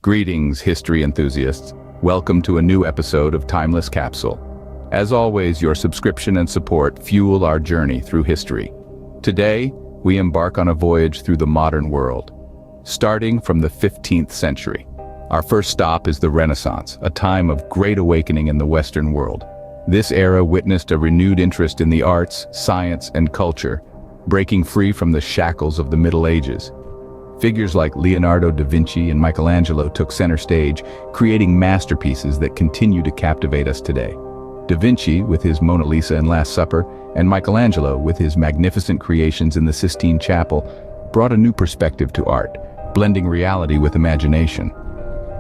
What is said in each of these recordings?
Greetings, history enthusiasts. Welcome to a new episode of Timeless Capsule. As always, your subscription and support fuel our journey through history. Today, we embark on a voyage through the modern world, starting from the 15th century. Our first stop is the Renaissance, a time of great awakening in the Western world. This era witnessed a renewed interest in the arts, science, and culture, breaking free from the shackles of the Middle Ages. Figures like Leonardo da Vinci and Michelangelo took center stage, creating masterpieces that continue to captivate us today. Da Vinci, with his Mona Lisa and Last Supper, and Michelangelo, with his magnificent creations in the Sistine Chapel, brought a new perspective to art, blending reality with imagination.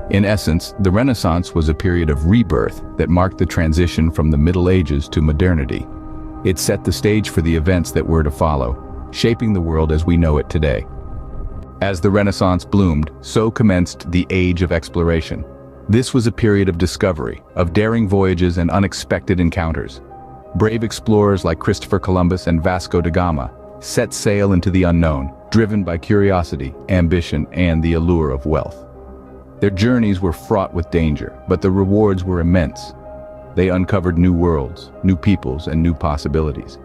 In essence, the Renaissance was a period of rebirth that marked the transition from the Middle Ages to modernity. It set the stage for the events that were to follow, shaping the world as we know it today. As the Renaissance bloomed, so commenced the Age of Exploration. This was a period of discovery, of daring voyages and unexpected encounters. Brave explorers like Christopher Columbus and Vasco da Gama set sail into the unknown, driven by curiosity, ambition, and the allure of wealth. Their journeys were fraught with danger, but the rewards were immense. They uncovered new worlds, new peoples, and new possibilities.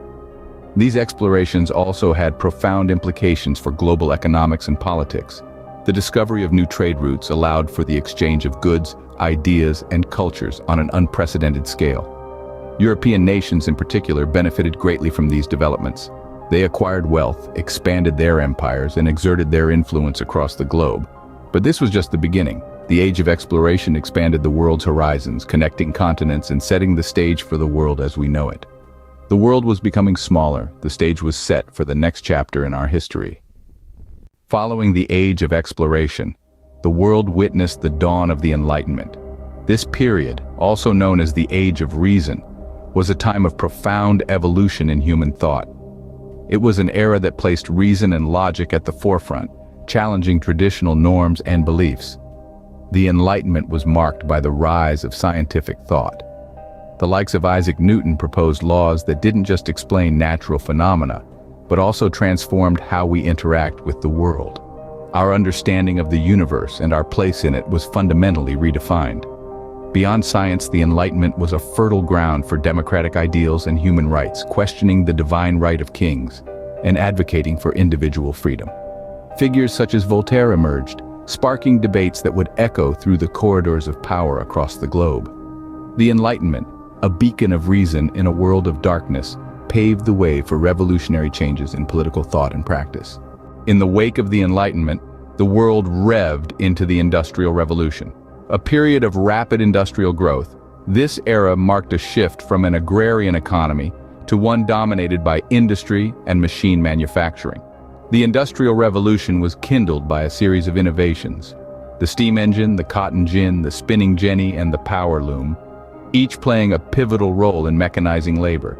These explorations also had profound implications for global economics and politics. The discovery of new trade routes allowed for the exchange of goods, ideas, and cultures on an unprecedented scale. European nations in particular benefited greatly from these developments. They acquired wealth, expanded their empires, and exerted their influence across the globe. But this was just the beginning. The Age of Exploration expanded the world's horizons, connecting continents and setting the stage for the world as we know it. The world was becoming smaller, the stage was set for the next chapter in our history. Following the Age of Exploration, the world witnessed the dawn of the Enlightenment. This period, also known as the Age of Reason, was a time of profound evolution in human thought. It was an era that placed reason and logic at the forefront, challenging traditional norms and beliefs. The Enlightenment was marked by the rise of scientific thought. The likes of Isaac Newton proposed laws that didn't just explain natural phenomena, but also transformed how we interact with the world. Our understanding of the universe and our place in it was fundamentally redefined. Beyond science, the Enlightenment was a fertile ground for democratic ideals and human rights, questioning the divine right of kings and advocating for individual freedom. Figures such as Voltaire emerged, sparking debates that would echo through the corridors of power across the globe. The Enlightenment, a beacon of reason in a world of darkness, paved the way for revolutionary changes in political thought and practice. In the wake of the Enlightenment, the world revved into the Industrial Revolution, a period of rapid industrial growth. This era marked a shift from an agrarian economy to one dominated by industry and machine manufacturing. The Industrial Revolution was kindled by a series of innovations: the steam engine, the cotton gin, the spinning jenny, and the power loom, each playing a pivotal role in mechanizing labor.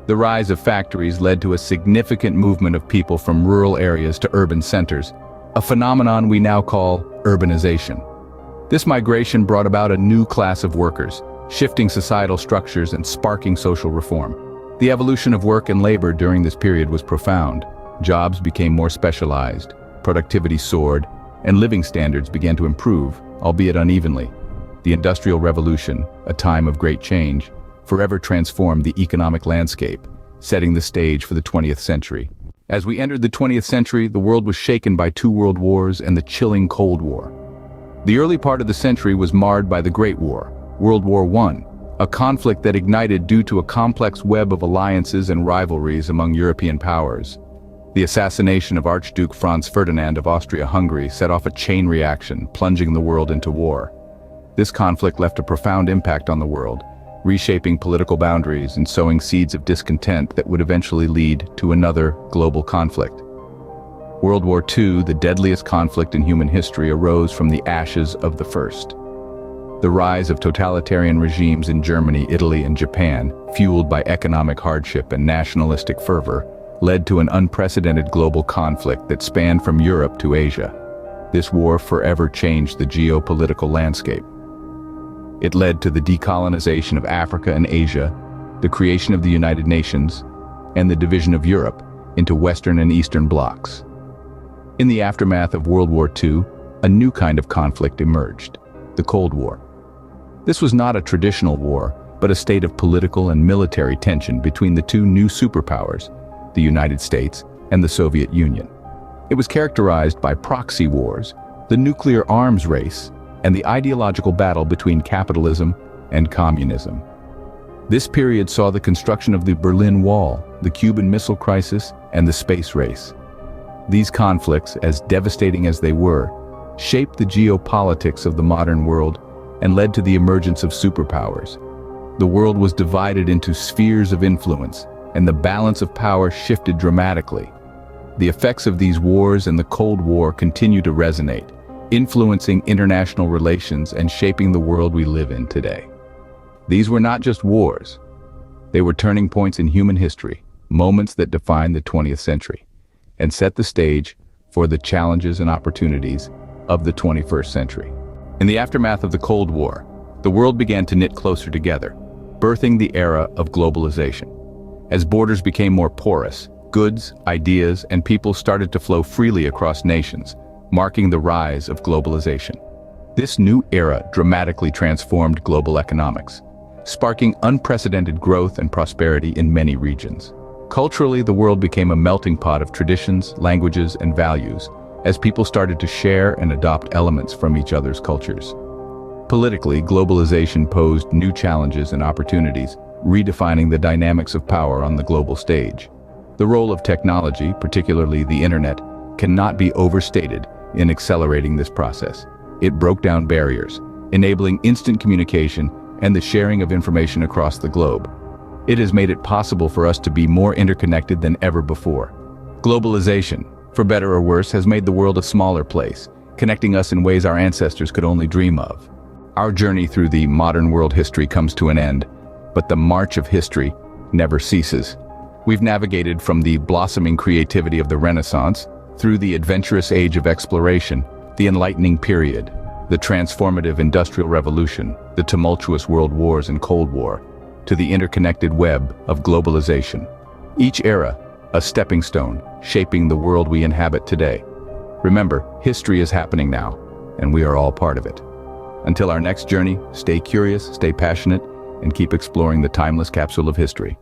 The rise of factories led to a significant movement of people from rural areas to urban centers, a phenomenon we now call urbanization. This migration brought about a new class of workers, shifting societal structures and sparking social reform. The evolution of work and labor during this period was profound. Jobs became more specialized, productivity soared, and living standards began to improve, albeit unevenly. The Industrial Revolution, a time of great change, forever transformed the economic landscape, setting the stage for the 20th century. As we entered the 20th century, the world was shaken by two world wars and the chilling Cold War. The early part of the century was marred by the Great War, World War I, a conflict that ignited due to a complex web of alliances and rivalries among European powers. The assassination of Archduke Franz Ferdinand of Austria-Hungary set off a chain reaction, plunging the world into war. This conflict left a profound impact on the world, reshaping political boundaries and sowing seeds of discontent that would eventually lead to another global conflict. World War II, the deadliest conflict in human history, arose from the ashes of the first. The rise of totalitarian regimes in Germany, Italy, and Japan, fueled by economic hardship and nationalistic fervor, led to an unprecedented global conflict that spanned from Europe to Asia. This war forever changed the geopolitical landscape. It led to the decolonization of Africa and Asia, the creation of the United Nations, and the division of Europe into Western and Eastern blocs. In the aftermath of World War II, a new kind of conflict emerged: the Cold War. This was not a traditional war, but a state of political and military tension between the two new superpowers, the United States and the Soviet Union. It was characterized by proxy wars, the nuclear arms race, and the ideological battle between capitalism and communism. This period saw the construction of the Berlin Wall, the Cuban Missile Crisis, and the space race. These conflicts, as devastating as they were, shaped the geopolitics of the modern world and led to the emergence of superpowers. The world was divided into spheres of influence, and the balance of power shifted dramatically. The effects of these wars and the Cold War continue to resonate, influencing international relations and shaping the world we live in today. These were not just wars. They were turning points in human history, moments that defined the 20th century, and set the stage for the challenges and opportunities of the 21st century. In the aftermath of the Cold War, the world began to knit closer together, birthing the era of globalization. As borders became more porous, goods, ideas, and people started to flow freely across nations, marking the rise of globalization. This new era dramatically transformed global economics, sparking unprecedented growth and prosperity in many regions. Culturally, the world became a melting pot of traditions, languages, and values, as people started to share and adopt elements from each other's cultures. Politically, globalization posed new challenges and opportunities, redefining the dynamics of power on the global stage. The role of technology, particularly the internet, cannot be overstated in accelerating this process. It broke down barriers, enabling instant communication and the sharing of information across the globe. It has made it possible for us to be more interconnected than ever before. Globalization, for better or worse, has made the world a smaller place, connecting us in ways our ancestors could only dream of. Our journey through the modern world history comes to an end, but the march of history never ceases. We've navigated from the blossoming creativity of the Renaissance through the adventurous age of exploration, the enlightening period, the transformative Industrial Revolution, the tumultuous world wars and Cold War, to the interconnected web of globalization. Each era, a stepping stone, shaping the world we inhabit today. Remember, history is happening now, and we are all part of it. Until our next journey, stay curious, stay passionate, and keep exploring the timeless capsule of history.